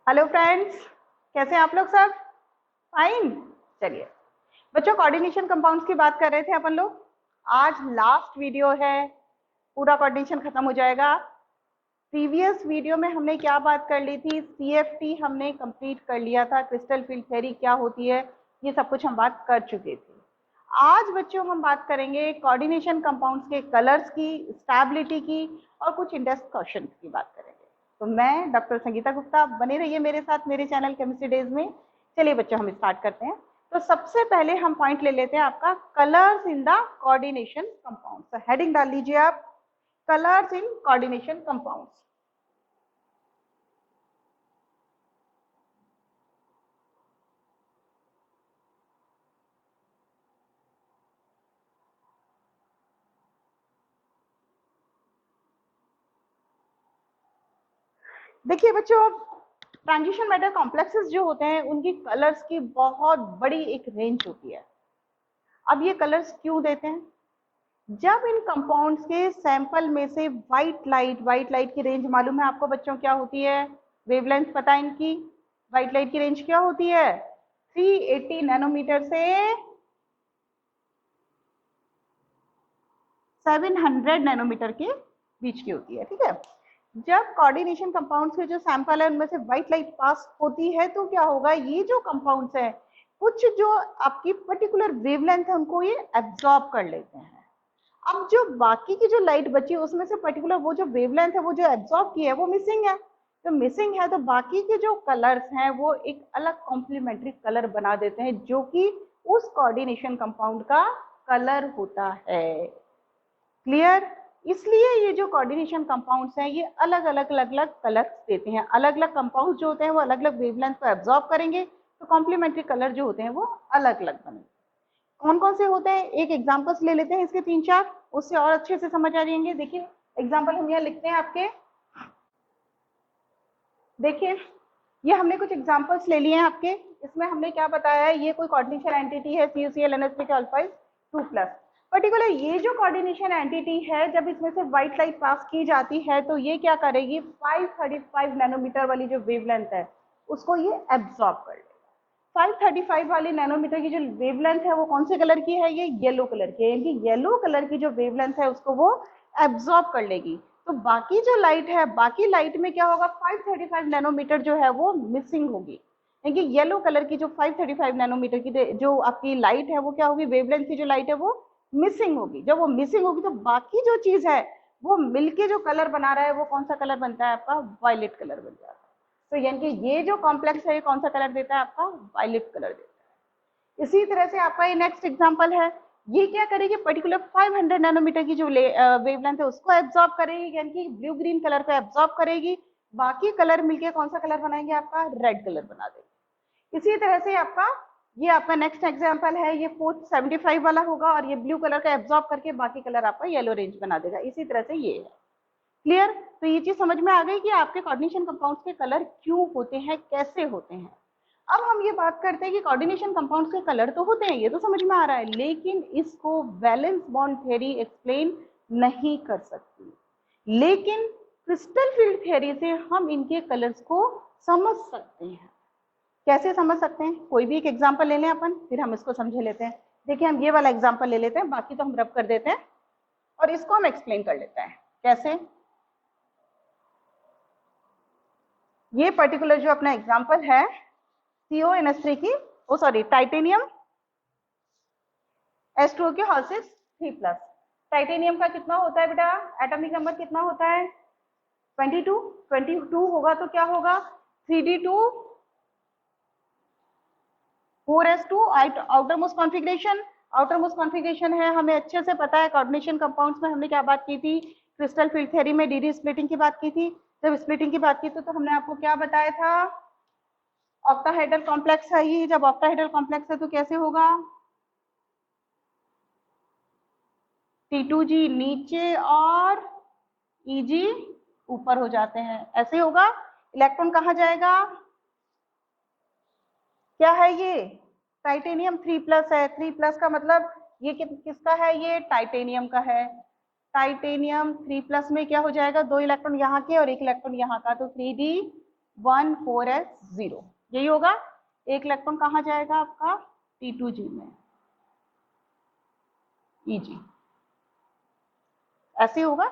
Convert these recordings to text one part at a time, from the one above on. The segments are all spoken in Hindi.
हेलो फ्रेंड्स, कैसे हैं आप लोग सब? फाइन। चलिए बच्चों, कोऑर्डिनेशन कंपाउंड्स की बात कर रहे थे अपन लोग। आज लास्ट वीडियो है, पूरा कोऑर्डिनेशन खत्म हो जाएगा। प्रीवियस वीडियो में हमने क्या बात कर ली थी? सीएफटी हमने कंप्लीट कर लिया था, क्रिस्टल फील्ड थ्योरी क्या होती है, ये सब कुछ हम बात कर चुके थे। आज बच्चों हम बात करेंगे कोऑर्डिनेशन कंपाउंड्स के कलर्स की, स्टेबिलिटी की और कुछ इंडेक्स क्वेश्चन की बात करेंगे। तो मैं डॉक्टर संगीता गुप्ता, बने रहिए मेरे साथ मेरे चैनल केमिस्ट्री डेज में। चलिए बच्चों, हम स्टार्ट करते हैं। तो सबसे पहले हम पॉइंट ले लेते हैं आपका colours in the coordination compounds. तो हेडिंग डाल लीजिए आप, कलर्स इन कोऑर्डिनेशन कंपाउंड्स। देखिए बच्चों, ट्रांजिशन मेटल कॉम्प्लेक्सेस जो होते हैं उनकी कलर्स की बहुत बड़ी एक रेंज होती है। अब ये कलर्स क्यों देते हैं? जब इन कंपाउंड्स के सैंपल में से व्हाइट लाइट की रेंज मालूम है आपको बच्चों क्या होती है? वेवलेंथ पता है इनकी? व्हाइट लाइट की रेंज क्या होती है? 380 नैनोमीटर से 700 नैनोमीटर के बीच की होती है। ठीक है, जब कोऑर्डिनेशन कंपाउंड्स के जो सैंपल है उनमें से व्हाइट लाइट पास होती है तो क्या होगा, ये जो कंपाउंड्स है कुछ जो आपकी पर्टिकुलर वेवलेंथ है उनको ये एब्जॉर्ब कर लेते हैं। अब जो बाकी की जो लाइट बची उसमें से पर्टिकुलर वो जो वेवलेंथ है वो जो एब्जॉर्ब की है वो मिसिंग है। तो मिसिंग है तो बाकी के जो कलर्स हैं वो एक अलग कॉम्प्लीमेंट्री कलर बना देते हैं जो कि उस कोऑर्डिनेशन कंपाउंड का कलर होता है। क्लियर? इसलिए ये जो कोऑर्डिनेशन कंपाउंड्स हैं ये अलग अलग अलग अलग कलर्स देते हैं। अलग अलग कंपाउंड्स जो होते हैं वो अलग अलग वेवलेंथ को एब्जॉर्ब करेंगे तो कॉम्प्लीमेंट्री कलर जो होते हैं वो अलग अलग बनेंगे। कौन कौन से होते हैं, एक एग्जांपल्स ले लेते हैं इसके 3-4, उससे और अच्छे से समझ आ जाएंगे। देखिए एग्जांपल हम यहाँ लिखते हैं आपके। देखिए ये हमने कुछ एग्जांपल्स ले लिए हैं आपके। इसमें हमने क्या बताया है, ये कोई कोऑर्डिनेशन एंटिटी है CuCl NH3 2+। पर्टिकुलर ये जो कोऑर्डिनेशन एंटिटी है जब इसमें से व्हाइट लाइट पास की जाती है तो ये क्या करेगी, 535 नैनोमीटर वाली जो वेवलेंथ है उसको ये एब्जॉर्ब कर लेगी। 535 वाली नैनोमीटर की जो वेवलेंथ है वो कौन से कलर की है, ये येलो कलर की है। यानी येलो कलर की जो वेवलेंथ है उसको वो एब्जॉर्ब कर लेगी। तो बाकी जो लाइट है, बाकी लाइट में क्या होगा, 535 नैनोमीटर जो है वो मिसिंग होगी। यानी येलो कलर की जो 535 नैनोमीटर की जो आपकी लाइट है वो क्या होगी, वेवलेंथ की जो लाइट है वो मिसिंग होगी। जब वो मिसिंग होगी तो बाकी जो चीज है वो मिलके जो कलर बना रहा है वो कौन सा कलर बनता है आपका, वायलेट कलर बन जाता है। तो यानी कि ये जो कॉम्प्लेक्स है ये कौन सा कलर देता है आपका, वायलेट कलर देता है। इसी तरह से आपका ये नेक्स्ट एग्जांपल है, ये क्या करेगी, पर्टिकुलर 500 नैनोमीटर की जो वेवलेंथ है उसको एब्जॉर्ब करेगी, यानी कि ब्लू ग्रीन कलर को एब्जॉर्ब करेगी। बाकी कलर मिलके कौन सा कलर बनाएंगे आपका, रेड कलर बना देंगे। इसी तरह से आपका ये आपका नेक्स्ट एग्जांपल है, ये 475 वाला होगा और ये ब्लू कलर का एब्जॉर्ब करके बाकी कलर आपका येलो रेंज बना देगा। इसी तरह से ये है। क्लियर? तो ये चीज समझ में आ गई कि आपके कोऑर्डिनेशन कंपाउंड्स के कलर क्यों होते हैं, कैसे होते हैं। अब हम ये बात करते हैं कि कोऑर्डिनेशन कंपाउंड्स के कलर तो होते हैं, ये तो समझ में आ रहा है, लेकिन इसको वैलेंस बॉन्ड थ्योरी एक्सप्लेन नहीं कर सकती। लेकिन क्रिस्टल फील्ड थ्योरी से हम इनके कलर्स को समझ सकते हैं। कैसे समझ सकते हैं, कोई भी एक एग्जांपल ले लें अपन, फिर हम इसको समझ लेते हैं। देखिए हम ये वाला एग्जांपल ले लेते हैं, बाकी तो हम रब कर देते हैं और इसको हम एक्सप्लेन कर लेते हैं। कैसे? ये पर्टिकुलर जो अपना एग्जांपल है CONH3 की, ओ सॉरी, टाइटेनियम H2O के हॉल्सिस 3+। टाइटेनियम का कितना होता है बेटा, एटॉमिक नंबर कितना होता है, 22। 22 होगा तो क्या होगा, 3D2 4s2 outer most configuration. Outer most configuration है, हमें अच्छे से पता है। कोऑर्डिनेशन कंपाउंड्स में हमने क्या बात की थी, क्रिस्टल फील्ड थ्योरी में DD स्प्लिटिंग की बात की थी। जब स्प्लिटिंग की बात की थी तो हमने आपको क्या बताया था, ऑक्टाहेड्रल कॉम्प्लेक्स है ये। जब ऑक्टाहेड्रल कॉम्प्लेक्स है तो कैसे होगा, T2G नीचे और EG ऊपर हो जाते हैं, ऐसे होगा। इलेक्ट्रॉन कहाँ जाएगा, क्या है ये, टाइटेनियम 3+ है। 3+ का मतलब ये किसका है, ये टाइटेनियम का है। टाइटेनियम 3+ में क्या हो जाएगा, 2 इलेक्ट्रॉन यहाँ के और 1 इलेक्ट्रॉन यहाँ का, तो 3D 14s0, यही होगा। एक इलेक्ट्रॉन कहाँ जाएगा आपका T2G में, Eg, ऐसे होगा।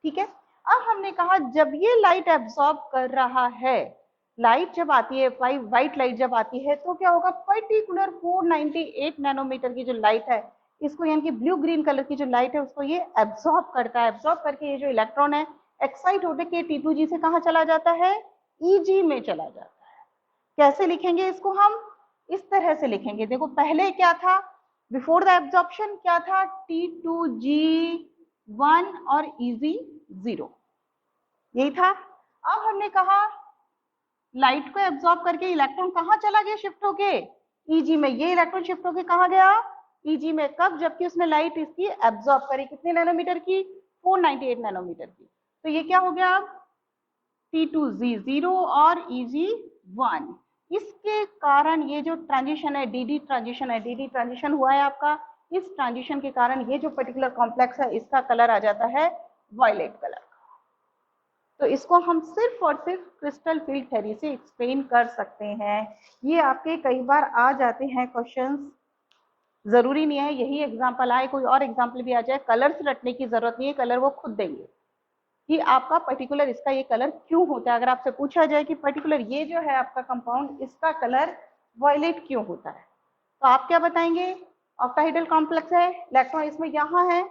ठीक है, अब हमने कहा जब ये लाइट एब्सॉर्ब कर रहा है, लाइट जब आती है, व्हाइट लाइट जब आती है, तो क्या होगा, पर्टिकुलर 498 नैनोमीटर की जो लाइट है, इसको यानी कि ब्लू ग्रीन कलर की जो लाइट है उसको ये एब्सॉर्ब करता है। एब्सॉर्ब करके ये जो इलेक्ट्रॉन है एक्साइट होकर के T2G से कहाँ चला जाता है, Eg में चला जाता है। कैसे लिखेंगे इसको, हम इस तरह से लिखेंगे। देखो पहले क्या था, बिफोर द एब्जॉर्प्शन क्या था, T2G1 और Eg0, यही था। अब हमने कहा लाइट को एब्जॉर्ब करके इलेक्ट्रॉन कहाँ चला गया, शिफ्ट होके Eg में। ये इलेक्ट्रॉन शिफ्ट होके कहाँ गया, Eg में। कब, जबकि उसने लाइट इसकी एब्जॉर्ब करी, कितने नैनोमीटर की, 498 नैनोमीटर की। तो ये क्या हो गया अब, T2G0 और Eg1। इसके कारण ये जो ट्रांजिशन है, dd ट्रांजिशन है, dd ट्रांजिशन हुआ है आपका, इस ट्रांजिशन के कारण ये जो पर्टिकुलर कॉम्प्लेक्स है इसका कलर आ जाता है वायलेट कलर। तो इसको हम सिर्फ और सिर्फ क्रिस्टल फील्ड थ्योरी से एक्सप्लेन कर सकते हैं। ये आपके कई बार आ जाते हैं क्वेश्चंस, जरूरी नहीं है यही एग्जाम्पल आए, कोई और एग्जाम्पल भी आ जाए, कलर्स रटने की जरूरत नहीं है, कलर वो खुद देंगे कि आपका पर्टिकुलर इसका ये कलर क्यों होता है। अगर आपसे पूछा जाए कि पर्टिकुलर ये जो है आपका कंपाउंड, इसका कलर वायलेट क्यों होता है, तो आप क्या बताएंगे, ऑक्टाहेड्रल कॉम्प्लेक्स है, इलेक्ट्रॉन इसमें यहाँ है,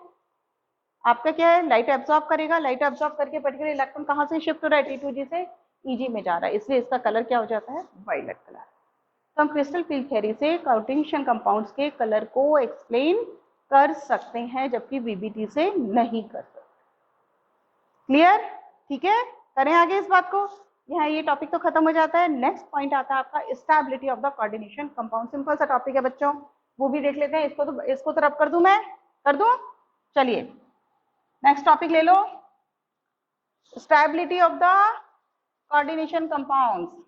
आपका क्या है, लाइट एब्जॉर्ब करेगा, लाइट एब्जॉर्ब करके पर्टिकुलर इलेक्ट्रॉन कहाँ से शिफ्ट हो रहा है, T2G से Eg में जा रहा है, इसलिए इसका कलर क्या हो जाता है, वायलेट कलर। तो हम क्रिस्टल फील्ड थ्योरी से कोऑर्डिनेशन कंपाउंड्स के कलर को एक्सप्लेन कर सकते हैं, जबकि VBT से नहीं कर सकते। क्लियर, ठीक है, करें आगे इस बात को। यहाँ ये टॉपिक तो खत्म हो जाता है। नेक्स्ट पॉइंट आता है आपका stability of the coordination compound. Simple सा टॉपिक है बच्चों, वो भी देख लेते हैं। इसको तो रब कर दूं, मैं कर दूं, चलिए नेक्स्ट टॉपिक ले लो, stability of the coordination compounds.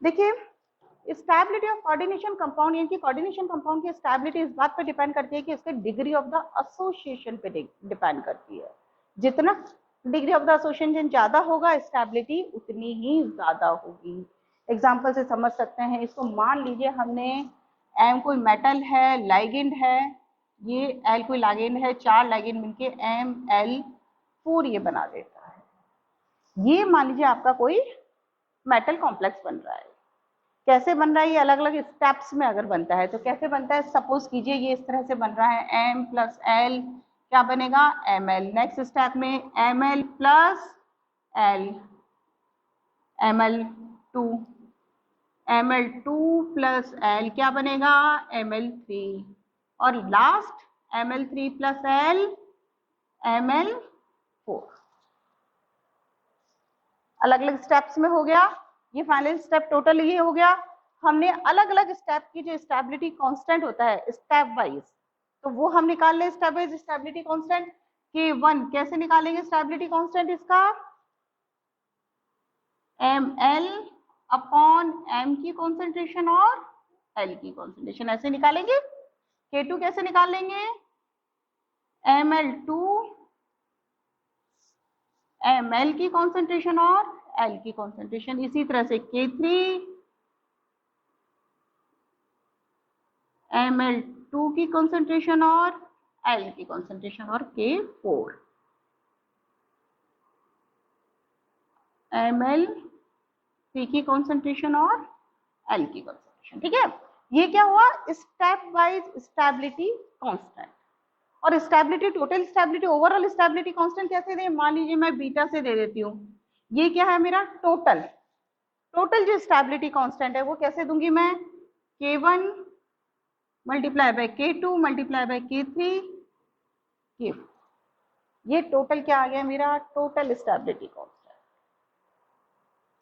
देखिए स्टेबिलिटी ऑफ कोऑर्डिनेशन कंपाउंड, यानी कि कोऑर्डिनेशन कंपाउंड की स्टेबिलिटी इस बात पर डिपेंड करती है कि इसके डिग्री ऑफ द एसोसिएशन पे डिपेंड करती है। जितना डिग्री ऑफ द एसोसिएशन ज्यादा होगा, स्टेबिलिटी उतनी ही ज्यादा होगी। एग्जांपल से समझ सकते हैं इसको, मान लीजिए हमने M कोई मेटल है, लाइगेंड है, ये L कोई लाइगेंड है, 4 लाइगेंड मिलके ML4 ये बना देता है। ये मान लीजिए आपका कोई मेटल कॉम्प्लेक्स बन रहा है। कैसे बन रहा है, ये अलग अलग स्टेप्स में अगर बनता है तो कैसे बनता है, सपोज कीजिए ये इस तरह से बन रहा है, M प्लस L क्या बनेगा, Ml। नेक्स्ट स्टेप में Ml plus L, Ml2, Ml2 plus L क्या बनेगा, Ml3, और last Ml3 plus L, Ml4। अलग अलग स्टेप्स में हो गया। ये फाइनल स्टेप टोटल ये हो गया। हमने अलग अलग स्टेप की जो स्टेबिलिटी कांस्टेंट होता है स्टेप वाइज, तो वो हम निकाल ले step wise stability constant. K1 कैसे निकालेंगे स्टेबिलिटी कांस्टेंट इसका, Ml अपॉन M की कॉन्सेंट्रेशन और L की कॉन्सेंट्रेशन, ऐसे निकालेंगे। K2 कैसे निकाल लेंगे, Ml2 Ml की कॉन्सेंट्रेशन और L की कॉन्सेंट्रेशन। इसी तरह से K3 Ml2 की कॉन्सेंट्रेशन और L की कॉन्सेंट्रेशन, और K4 Ml3 की कॉन्सेंट्रेशन और L की कॉन्सेंट्रेशन। ठीक है, ये क्या हुआ, स्टेप वाइज स्टेबिलिटी कांस्टेंट। और stability, total stability, overall stability constant कैसे दें, मान लीजिए मैं बीटा से दे देती हूँ। ये क्या है मेरा टोटल जो स्टेबिलिटी कांस्टेंट है वो कैसे दूंगी मैं, K1 multiply by K2 multiply by K3 K4। ये टोटल क्या आ गया मेरा, टोटल स्टेबिलिटी कांस्टेंट।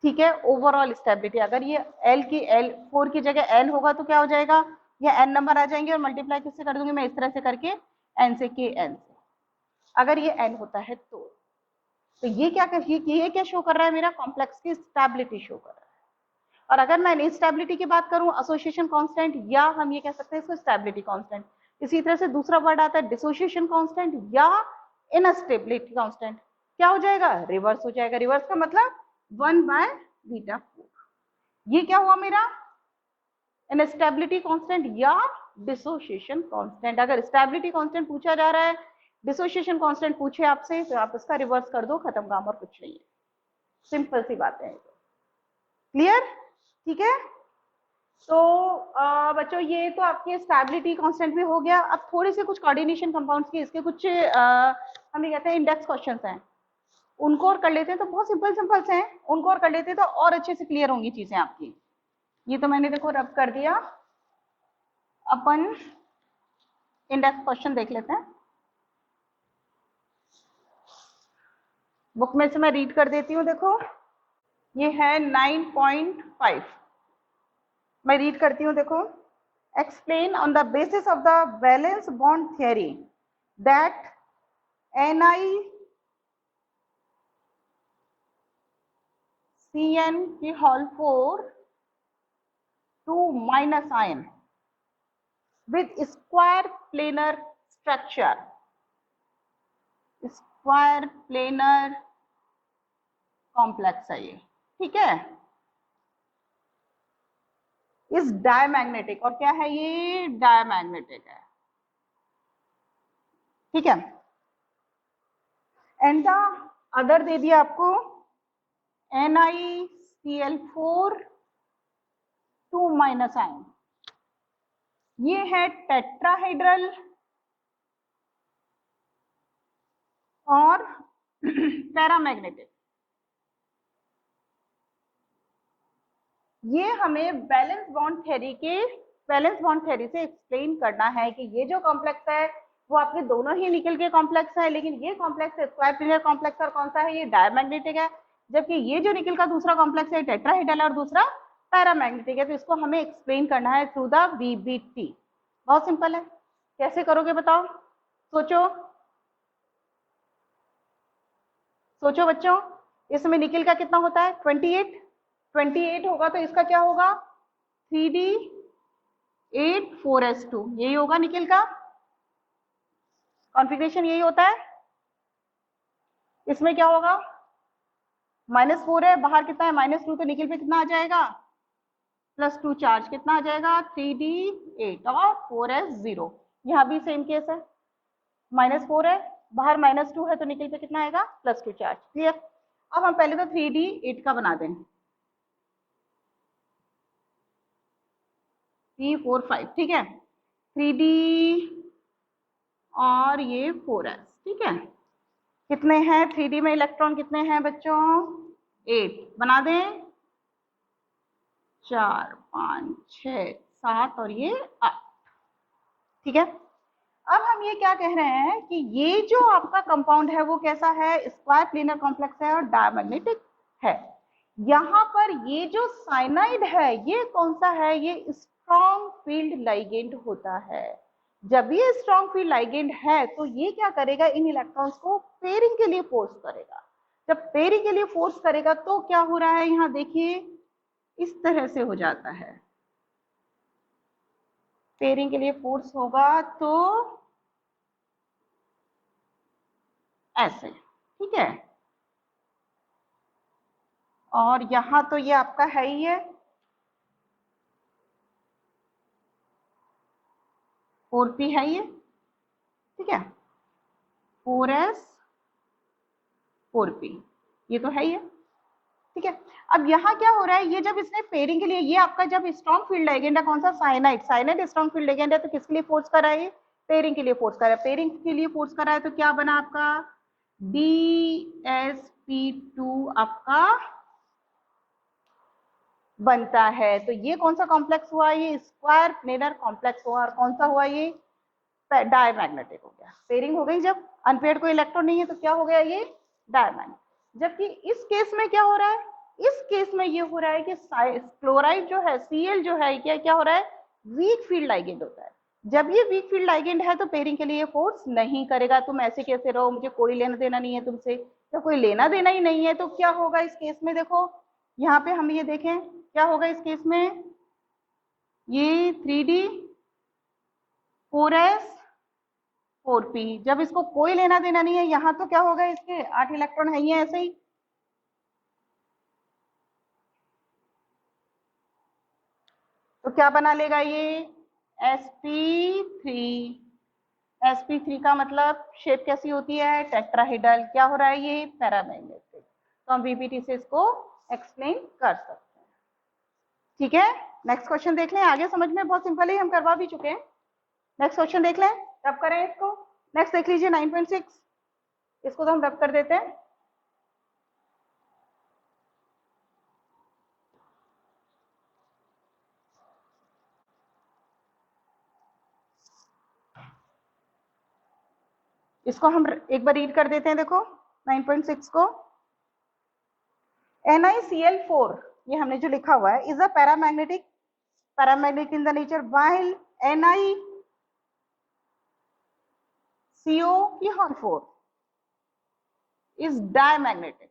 ठीक है, ओवरऑल स्टेबिलिटी। अगर ये L4 की जगह L होगा तो क्या हो जाएगा, ये N नंबर आ जाएंगे, और मल्टीप्लाई किससे कर दूंगी मैं, इस तरह से करके N से Kn से। अगर ये N होता है तो ये क्या शो कर रहा है, मेरा कॉम्प्लेक्स की स्टेबिलिटी शो कर रहा है। और अगर मैं इंस्टेबिलिटी की बात करूं, एसोसिएशन कांस्टेंट, या हम ये कह सकते हैं इसको स्टेबिलिटी कांस्टेंट। इसी तरह से दूसरा वर्ड आता है डिसोसिएशन कांस्टेंट या इनस्टेबिलिटी कांस्टेंट। क्या हो जाएगा? रिवर्स हो जाएगा। रिवर्स का मतलब 1/β4। ये क्या हुआ मेरा? इनस्टेबिलिटी कांस्टेंट या डिसोसिएशन कांस्टेंट। अगर स्टेबिलिटी कांस्टेंट पूछा जा रहा है, डिसोसिएशन कांस्टेंट पूछे आपसे, तो आप इसका रिवर्स कर दो, खत्म काम, और कुछ नहीं है। सिंपल सी बात है। क्लियर? ठीक है। तो बच्चों ये तो आपके स्टेबिलिटी कांस्टेंट भी हो गया। अब थोड़े से कुछ कोऑर्डिनेशन कंपाउंड्स के इसके कुछ हम ये कहते हैं इंडेक्स क्वेश्चंस हैं, उनको और कर लेते हैं। तो बहुत सिंपल सिंपल से हैं, उनको और कर लेते हैं तो और अच्छे से क्लियर होंगी चीजें आपकी। ये तो मैंने देखो रब कर दिया। अपन इंडेक्स क्वेश्चन देख लेते हैं। बुक में से मैं रीड कर देती हूँ। देखो ये है 9.5। मैं रीड करती हूँ। देखो, explain on the basis of the valence bond theory that NiCN की whole 4 2 minus ion with square planar structure, square planar complex है ये, ठीक है। इस डायमैग्नेटिक, और क्या है ये? डायमैग्नेटिक है, ठीक है। एंड द अदर दे दिया आपको NiCl4 2 minus ion। ये है टेट्राहेड्रल और पैरामैग्नेटिक। ये हमें वैलेंस बॉन्ड थ्योरी से एक्सप्लेन करना है कि ये जो कॉम्प्लेक्स है वो आपके दोनों ही निकल के कॉम्प्लेक्स है, लेकिन ये कॉम्प्लेक्स स्क्वायर प्लेनर कॉम्प्लेक्स और कौन सा है? ये डायमैग्नेटिक है। जबकि ये जो निकल का दूसरा कॉम्प्लेक्स है टेट्राहेड्रल और दूसरा पैरामैग्नेटिक है। तो इसको हमें एक्सप्लेन करना है थ्रू द VBT। बहुत सिंपल है। कैसे करोगे बताओ? सोचो सोचो बच्चों, इसमें निकल का कितना होता है? 28 होगा, तो इसका क्या होगा? 3D8 4s2, यही होगा निकल का कॉन्फ़िगरेशन, यही होता है। इसमें क्या होगा? -4 है, बाहर कितना है? -2, तो निकल पे कितना आ जाएगा? +2 चार्ज। कितना आ जाएगा? 3D8 और 4s0। यहाँ भी सेम केस है, -4 है, बाहर -2 है, तो निकल पे कितना आएगा? +2 चार्ज। क्लियर? अब हम पहले तो 3D8 का बना दें, 3 4 5, ठीक है। 3D और ये 4s, ठीक है। कितने हैं 3D में इलेक्ट्रॉन? कितने हैं बच्चों? 8। बना दें, 4 5 6 7 और ये 8, ठीक है। अब हम ये क्या कह रहे हैं कि ये जो आपका कंपाउंड है वो कैसा है? स्क्वायर प्लेनर कॉम्प्लेक्स है और डायमैग्नेटिक है। यहाँ पर ये जो साइनाइड है ये कौन सा है? ये स्ट्रॉन्ग फील्ड लाइगेंड होता है। जब ये स्ट्रॉन्ग फील्ड लाइगेंड है तो ये क्या करेगा? इन इलेक्ट्रॉन्स को पेयरिंग के लिए फोर्स करेगा। जब पेयरिंग के लिए फोर्स करेगा तो क्या हो रहा है? यहाँ देखिए, इस तरह से हो जाता है। पेयरिंग के लिए फोर्स होगा तो ऐसे, ठीक है। और यहां तो ये आपका है ही है, 4p है ये, ठीक है। 4s 4p, ये तो है ही है, ठीक है। अब यहाँ क्या हो रहा है? ये जब इसने पेयरिंग के लिए, ये आपका जब स्ट्रॉन्ग फील्ड लाइगेंड है, कौन सा? Cyanide. Cyanide strong field ligand है, तो किसके लिए फोर्स कर रहा है? पेयरिंग के लिए फोर्स कर रहा है। पेयरिंग के लिए फोर्स कर रहा है तो क्या बना आपका? DsP2 आपका बनता है। तो ये कौन सा कॉम्प्लेक्स हुआ? ये स्क्वायर प्लेनर कॉम्प्लेक्स हुआ। और कौन सा हुआ? ये डायमैग्नेटिक हो गया। पेयरिंग हो गई, जब अनपेयर्ड कोई इलेक्ट्रॉन नहीं है तो क्या हो गया? ये डायमैग्नेटिक। जबकि इस केस में क्या हो रहा है? इस केस में ये हो रहा है कि क्लोराइड जो है, Cl जो है, क्या हो रहा है? वीक फील्ड लाइगेंड होता है। जब ये वीक फील्ड लाइगेंड है तो पेयरिंग के लिए फोर्स नहीं करेगा। तुम ऐसे कैसे रहो, मुझे कोई लेना देना नहीं है तुमसे, तो कोई लेना देना ही नहीं है तो क्या होगा इस केस में? देखो यहाँ पे हम ये देखें क्या होगा इस केस में, ये 3d 4s 4p। जब इसको कोई लेना देना नहीं है, यहाँ तो क्या होगा, इसके 8 इलेक्ट्रॉन है ही है ऐसे ही, तो क्या बना लेगा ये sp3। sp3 का मतलब शेप कैसी होती है, टेट्राहेड्रल। क्या हो रहा है, ये पैरामैग्नेटिक। तो हम बीपीटी से इसको एक्सप्लेन कर सकते हैं। ठीक है, नेक्स्ट क्वेश्चन देख लें। आगे समझ में बहुत सिंपल है, हम करवा भी चुके हैं। नेक्स्ट क्वेश्चन देख लें, रब करें इसको। नेक्स्ट देख लीजिए 9.6, इसको तो हम रब कर देते हैं। इसको हम एक बार रीड कर देते हैं, देखो 9.6 को। NiCl4, ये हमने जो लिखा हुआ है, is a paramagnetic in the nature, while NiCO4 is diamagnetic.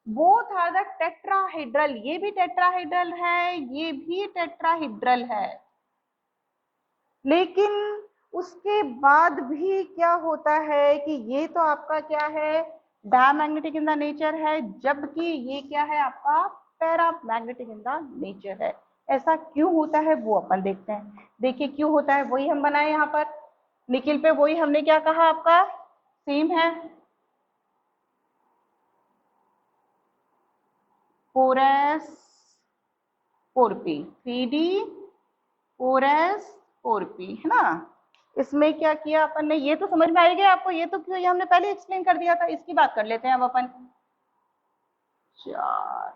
Both are the tetrahedral, ये भी टेट्राहेड्रल है, ये भी टेट्राहेड्रल है, लेकिन उसके बाद भी क्या होता है कि ये तो आपका क्या है, डायमैग्नेटिक इन द नेचर है, जबकि ये क्या है आपका पैरामैग्नेटिक इन द नेचर है। ऐसा क्यों होता है वो अपन देखते हैं। देखिए क्यों होता है, वही हम बनाए यहाँ पर निकिल पे, वही हमने क्या कहा आपका सेम है, 4s 4p 3d 4s 4p है ना। इसमें क्या किया अपन ने, ये तो समझ में आ गया आपको, ये तो क्यों, ये हमने पहले एक्सप्लेन कर दिया था। इसकी बात कर लेते हैं अब अपन। 4,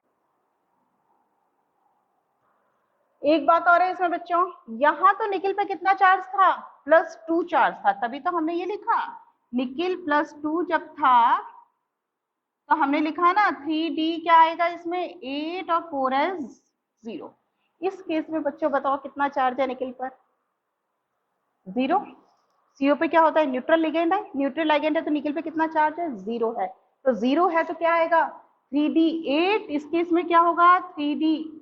एक बात और है इसमें बच्चों, यहाँ तो निकिल पे कितना चार्ज था, +2 चार्ज था, तभी तो हमने ये लिखा निकिल +2 जब था, तो हमने लिखा ना 3d क्या आएगा इसमें 8 और 4s 0। इस केस में बच्चों बताओ कितना चार्ज है निकिल पर, 0। सीओ पे क्या होता है, न्यूट्रल लिगेंड है, न्यूट्रल लिगेंड है तो निकिल पे कितना चार्ज है, 0 है। तो 0 है तो क्या आएगा 3d8, इस केस में क्या होगा 3d8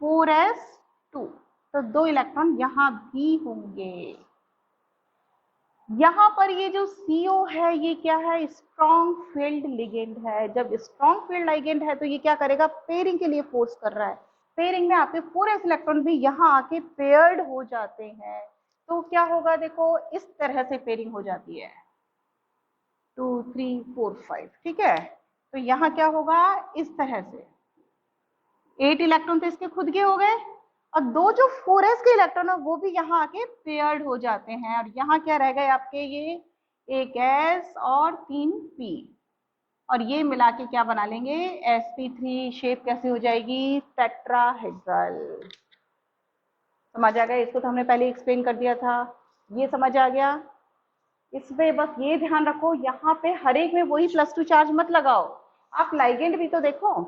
4s2, तो 2 इलेक्ट्रॉन यहां भी होंगे। यहाँ पर ये जो CO है ये क्या है, स्ट्रॉन्ग फील्ड लिगेंड है। जब स्ट्रॉन्ग फील्ड लिगेंड है तो ये क्या करेगा, पेयरिंग के लिए फोर्स कर रहा है। पेयरिंग में आपके पूरे इलेक्ट्रॉन भी यहाँ आके पेयर्ड हो जाते हैं, तो क्या होगा देखो इस तरह से पेयरिंग हो जाती है 2 3 4 5, ठीक है। तो यहाँ क्या होगा इस तरह से 8 इलेक्ट्रॉन तो इसके खुद के हो गए, और 2 जो 4s के इलेक्ट्रॉन है वो भी यहाँ आके पेयर्ड हो जाते हैं, और यहाँ क्या रह गए आपके ये एक s और 3 p, और ये मिला के क्या बना लेंगे sp3। शेप कैसे हो जाएगी, टेट्राहेड्रल। समझ आ गया, इसको तो हमने पहले एक्सप्लेन कर दिया था, ये समझ आ गया। इसमें बस ये ध्यान रखो, यहाँ पे हर एक में वही +2 चार्ज मत लगाओ, आप लाइगेंड भी तो देखो,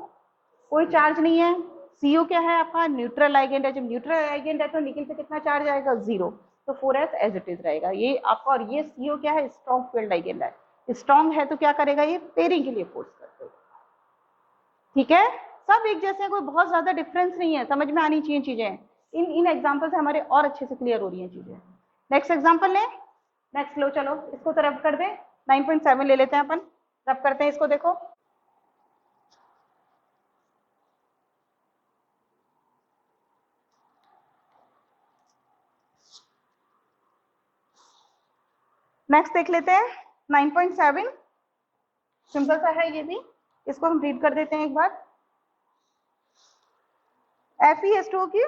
कोई चार्ज नहीं है। सीओ क्या है आपका, न्यूट्रल लाइगेंड है, जब न्यूट्रल लाइगेंड है तो निकिल पे कितना चार्ज आएगा, 0, तो 4s एज इट इज रहेगा ये आपका। और ये सीओ क्या है, स्ट्रॉन्ग फील्ड लाइगेंड है, स्ट्रॉन्ग है तो क्या करेगा, ये पेयरिंग के लिए फोर्स कर देगा। ठीक है, सब एक जैसे, कोई बहुत ज्यादा डिफरेंस नहीं है, समझ में आनी चाहिए चीजें। इन एग्जाम्पल से हमारे और अच्छे से क्लियर हो रही है चीजें। नेक्स्ट एग्जाम्पल लें, नेक्स्ट लो, चलो इसको तो रब कर दें, 9.7 ले लेते हैं अपन, रब करते हैं इसको। देखो नेक्स्ट देख लेते हैं 9.7, सिंपल सा है ये भी, इसको हम रीड कर देते हैं एक बार। FeS2O की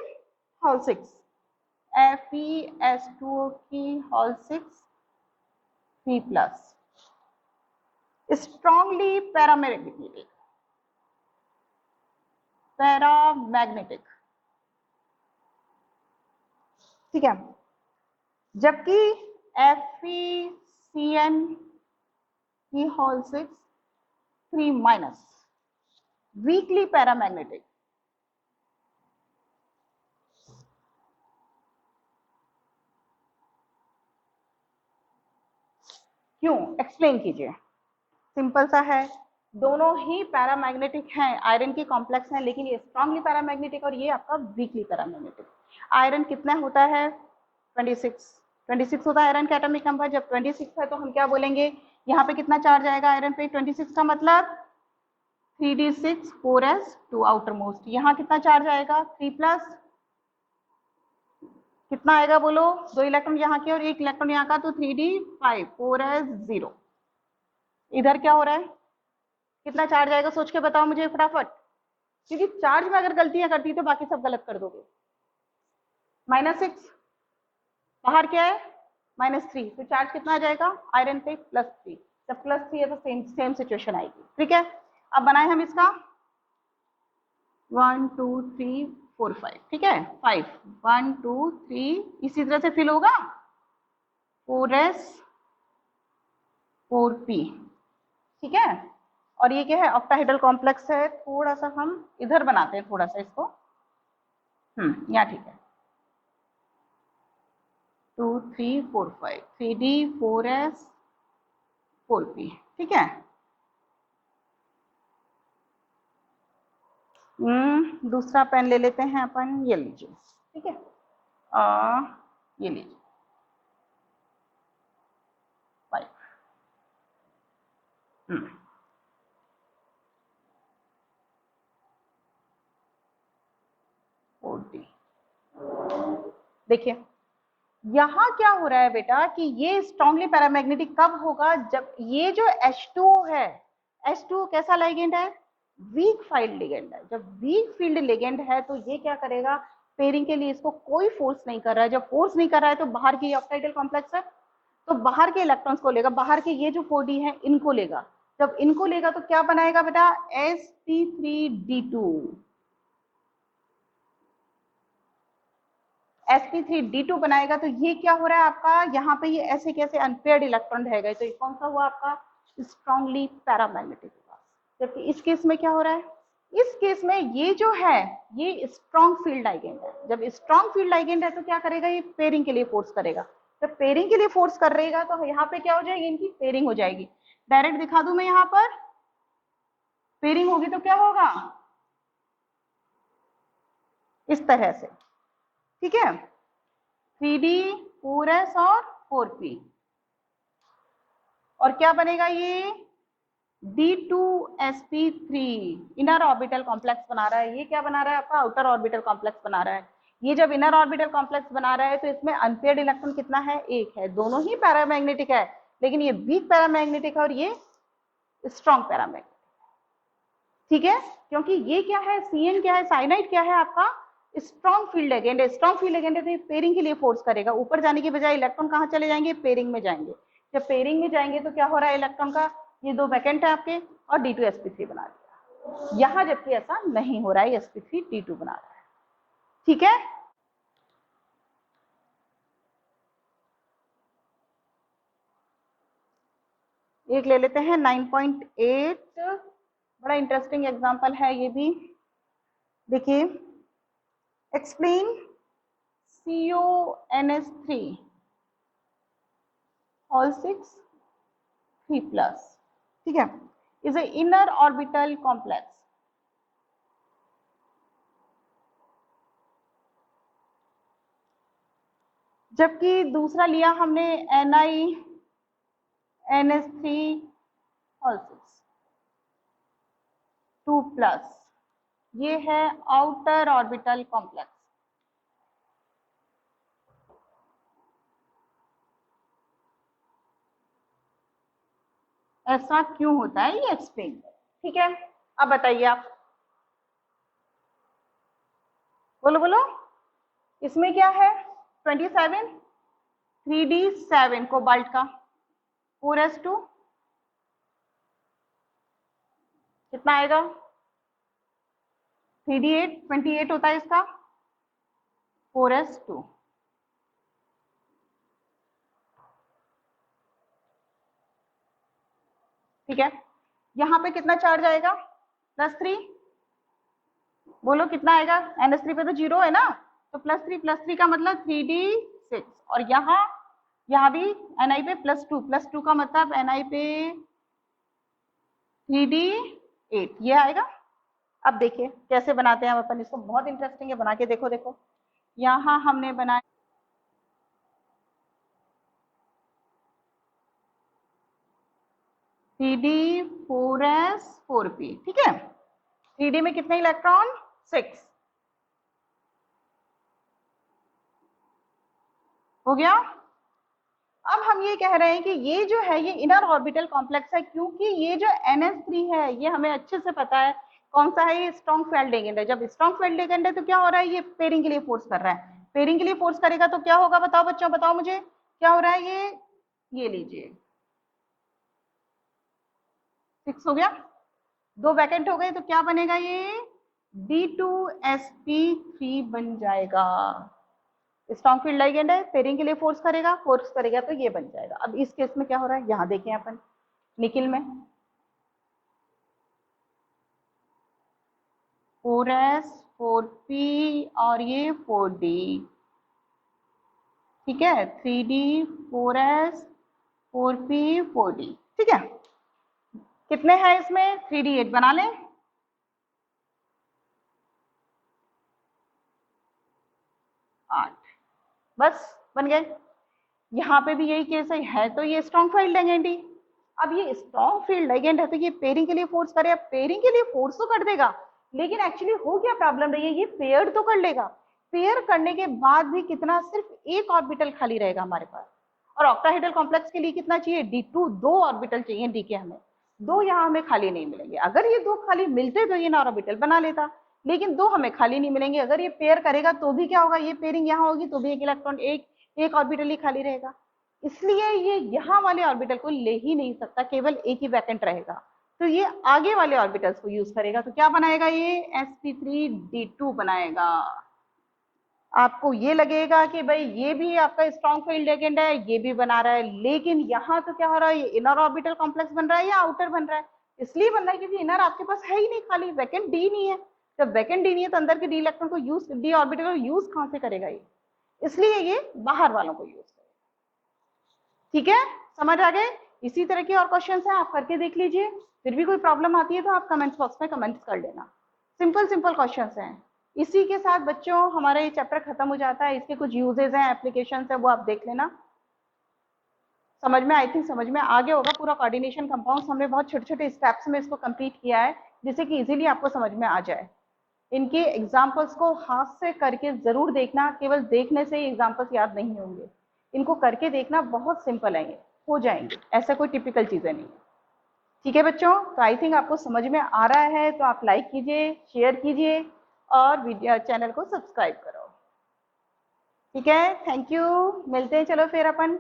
होल 6, FeS2O की होल 6 3+, स्ट्रॉन्गली पैरामैग्नेटिक, ठीक है। जबकि FeCN की होल 6 3-, वीकली पैरामैग्नेटिक। क्यों, एक्सप्लेन कीजिए। सिंपल सा है, दोनों ही पैरामैग्नेटिक हैं, आयरन की कॉम्प्लेक्स हैं, लेकिन ये स्ट्रांगली पैरामैग्नेटिक और ये आपका वीकली पैरामैग्नेटिक। आयरन कितना होता है, 26 होता है आयरन का एटॉमिक नंबर। जब 26 है तो हम क्या बोलेंगे, यहाँ पे कितना चार्ज आएगा आयरन पे, 26 का मतलब 3d6 4s2 आउटर मोस्ट। यहाँ कितना चार्ज आएगा, 3 प्लस कितना आएगा बोलो, 2 इलेक्ट्रॉन यहाँ के और 1 इलेक्ट्रॉन यहाँ का, तो 3d5 4s0। इधर क्या हो रहा है, कितना चार्ज आएगा सोच के बताओ मुझे फटाफट, क्योंकि चार्ज में अगर गलतियां करती तो बाकी सब गलत कर दोगे। -6, बाहर क्या है -3, तो चार्ज कितना आ जाएगा आयरन पे, +3। जब +3 है तो सेम सिचुएशन आएगी। ठीक है, अब बनाए हम इसका 1 2 3 4 5, ठीक है 5 1 2 3, इसी तरह से फिल होगा 4s 4p, ठीक है। और ये क्या है, ऑक्टाहेड्रल कॉम्प्लेक्स है। थोड़ा सा हम इधर बनाते हैं, थोड़ा सा इसको, यहाँ ठीक है, 2 3 4 5 3d 4s 4p, ठीक है। दूसरा पेन ले लेते हैं अपन, ये लीजिए, ठीक है, ये लीजिए 5। देखिए यहाँ क्या हो रहा है बेटा कि ये स्ट्रांगली पैरामैग्नेटिक कब होगा, जब ये जो H2O है, H2O कैसा लिगेंड है, वीक फील्ड लिगेंड है। जब वीक फील्ड लिगेंड है तो ये क्या करेगा, पेयरिंग के लिए इसको कोई फोर्स नहीं कर रहा है। जब फोर्स नहीं कर रहा है तो बाहर की ऑक्टाइडल कॉम्प्लेक्स है, तो बाहर के इलेक्ट्रॉन्स को लेगा, बाहर के ये जो 4d है इनको लेगा। जब इनको लेगा तो क्या बनाएगा बेटा, sp3d2, sp3d2 बनाएगा। तो ये क्या हो रहा है आपका, यहाँ पे ये ऐसे कैसे अनपेयर्ड इलेक्ट्रॉन रह गए, तो ये कौन सा हुआ आपका, स्ट्रांगली पैरामैग्नेटिक हुआ। जबकि इस केस में क्या हो रहा है, इस केस में ये जो है ये स्ट्रॉन्ग फील्ड लाइगेंड है। जब स्ट्रॉन्ग फील्ड लाइगेंड है तो क्या करेगा, ये पेयरिंग के लिए फोर्स करेगा। जब पेयरिंग के लिए फोर्स कर रहेगा तो यहाँ पे क्या हो जाएगी, इनकी पेयरिंग हो जाएगी। डायरेक्ट दिखा दूं मैं, यहाँ पर पेयरिंग होगी तो क्या होगा, इस तरह से, ठीक है, 3d 4s और 4p। और क्या बनेगा, ये d2sp3 इनर ऑर्बिटल कॉम्प्लेक्स बना रहा है। ये क्या बना रहा है आपका, आउटर ऑर्बिटल कॉम्प्लेक्स बना रहा है। ये जब इनर ऑर्बिटल कॉम्प्लेक्स बना रहा है तो इसमें अनपेयर्ड इलेक्ट्रॉन कितना है, 1 है। दोनों ही पैरामैग्नेटिक है, लेकिन ये वीक पैरामैग्नेटिक है और ये स्ट्रॉन्ग पैरामैग्नेटिक, ठीक है। क्योंकि ये क्या है, CN क्या है, साइनाइड क्या है आपका, स्ट्रॉन्ग फील्ड लिगेंड है। स्ट्रॉन्ग फील्ड लिगेंड है तो ये पेयरिंग के लिए फोर्स करेगा। ऊपर जाने के बजाय इलेक्ट्रॉन कहाँ चले जाएंगे, पेयरिंग में जाएंगे। जब पेयरिंग में जाएंगे तो क्या हो रहा है, इलेक्ट्रॉन का ये 2 वैकेंट है आपके और d2sp3 बना दिया। यहाँ जबकि ऐसा नहीं हो रहा है, sp3 d2 बना रहा है, ठीक है। एक ले लेते हैं 9.8, बड़ा इंटरेस्टिंग एग्जांपल है ये भी। देखिए, एक्सप्लेन CONS3 all 6 3+, ठीक है, is a inner orbital complex. जबकि दूसरा लिया हमने NiNS3 all 6 2+, ये है आउटर ऑर्बिटल कॉम्प्लेक्स। ऐसा क्यों होता है ये एक्सप्लेन, ठीक है। अब बताइए आप, बोलो बोलो, इसमें क्या है, 27 3d7 कोबाल्ट का, 4s2 कितना आएगा, 3d8 28 होता है इसका, 4s2, ठीक है। यहाँ पे कितना चार्ज आएगा, +3, बोलो कितना आएगा, NS3 पे तो 0 है ना, तो +3 का मतलब 3d6, और यहाँ यहाँ भी Ni पे +2 का मतलब Ni पे 3D8 ये आएगा। अब देखिए कैसे बनाते हैं हम अपन इसको, बहुत इंटरेस्टिंग है, बना के देखो। देखो यहाँ हमने बनाया 3D4s4p, ठीक है। 3D में कितने इलेक्ट्रॉन? 6 हो गया। अब हम ये कह रहे हैं कि ये जो है ये इनर ऑर्बिटल कॉम्प्लेक्स है, क्योंकि ये जो NS3 है ये हमें अच्छे से पता है कौन सा है, ये स्ट्रॉन्ग फील्ड लिगेंड है। जब स्ट्रॉन्ग फील्ड लिगेंड है तो क्या हो रहा है, ये पेयरिंग के लिए फोर्स कर रहा है। पेयरिंग के लिए फोर्स करेगा तो क्या होगा, बताओ बच्चों, बताओ मुझे क्या हो रहा है। ये लीजिए 6 हो गया, 2 वैकेंट हो गए तो क्या बनेगा, ये D2sp3 बन जाएगा। स्ट्रॉन्ग फील्ड लिगेंड है, पेयरिंग के लिए फोर्स करेगा तो ये बन जाएगा। अब इस केस में क्या हो रहा है, यहाँ देखें अपन निकिल में 4s4p और ये 4d, ठीक है, 3d4s4p4d, ठीक है। कितने हैं इसमें, 3d8 बना लें, 8, बस बन गए। यहाँ पे भी यही केस है तो ये स्ट्रॉन्ग फील्ड लिगेंड ही। अब ये स्ट्रॉन्ग फील्ड लिगेंड है तो ये पेयरिंग के लिए फोर्स करे, अब पेयरिंग के लिए फोर्स तो कर देगा, लेकिन एक्चुअली हो क्या प्रॉब्लम रही है, ये पेयर तो कर लेगा, पेयर करने के बाद भी कितना, सिर्फ एक ऑर्बिटल खाली रहेगा हमारे पास। और ऑक्टाहेड्रल कॉम्प्लेक्स के लिए कितना चाहिए, D2, 2 ऑर्बिटल चाहिए डी के, हमें 2 यहाँ हमें खाली नहीं मिलेंगे। अगर ये 2 खाली मिलते तो ये नॉन ऑर्बिटल बना लेता, लेकिन 2 हमें खाली नहीं मिलेंगे। अगर ये पेयर करेगा तो भी क्या होगा, ये पेयरिंग यहाँ होगी तो भी एक इलेक्ट्रॉन, एक ऑर्बिटल ही खाली रहेगा। इसलिए ये यहाँ वाले ऑर्बिटल को ले ही नहीं सकता, केवल एक ही वैकेंट रहेगा, तो ये आगे वाले ऑर्बिटल्स को यूज करेगा। तो क्या बनाएगा, ये sp3d2 बनाएगा। आपको ये लगेगा कि भाई ये भी आपका स्ट्रॉन्ग फील्ड लिगेंड है, ये भी बना रहा है, लेकिन यहाँ तो क्या हो रहा है, ये इनर ऑर्बिटल कॉम्प्लेक्स बन रहा है या आउटर बन रहा है, इसलिए बन रहा है क्योंकि इनर आपके पास है ही नहीं, खाली वैकेंट डी नहीं है। जब वैकेंट डी नहीं है तो अंदर के डी इलेक्ट्रॉन को यूज, डी ऑर्बिटल को यूज कहाँ से करेगा ये, इसलिए ये बाहर वालों को यूज करेगा। ठीक है, समझ आ गए। इसी तरह के और क्वेश्चन है, आप करके देख लीजिए, फिर भी कोई प्रॉब्लम आती है तो आप कमेंट्स बॉक्स में कमेंट्स कर लेना। सिंपल सिंपल क्वेश्चन हैं। इसी के साथ बच्चों हमारा ये चैप्टर खत्म हो जाता है। इसके कुछ यूजेज हैं, एप्लीकेशन है, वो आप देख लेना। समझ में, आई थिंक समझ में आ गया होगा। पूरा कोऑर्डिनेशन कंपाउंड्स हमने बहुत छोटे छोटे स्टेप्स में इसको कंप्लीट किया है, जिससे कि इजीली आपको समझ में आ जाए। इनके एग्जाम्पल्स को हाथ से करके जरूर देखना, केवल देखने से ही एग्जाम्पल्स याद नहीं होंगे, इनको करके देखना, बहुत सिंपल है, ये हो जाएंगे, ऐसा कोई टिपिकल चीजें नहीं है। ठीक है बच्चों, तो आई थिंक आपको समझ में आ रहा है, तो आप लाइक कीजिए, शेयर कीजिए और वीडियो चैनल को सब्सक्राइब करो। ठीक है, थैंक यू, मिलते हैं, चलो फिर अपन।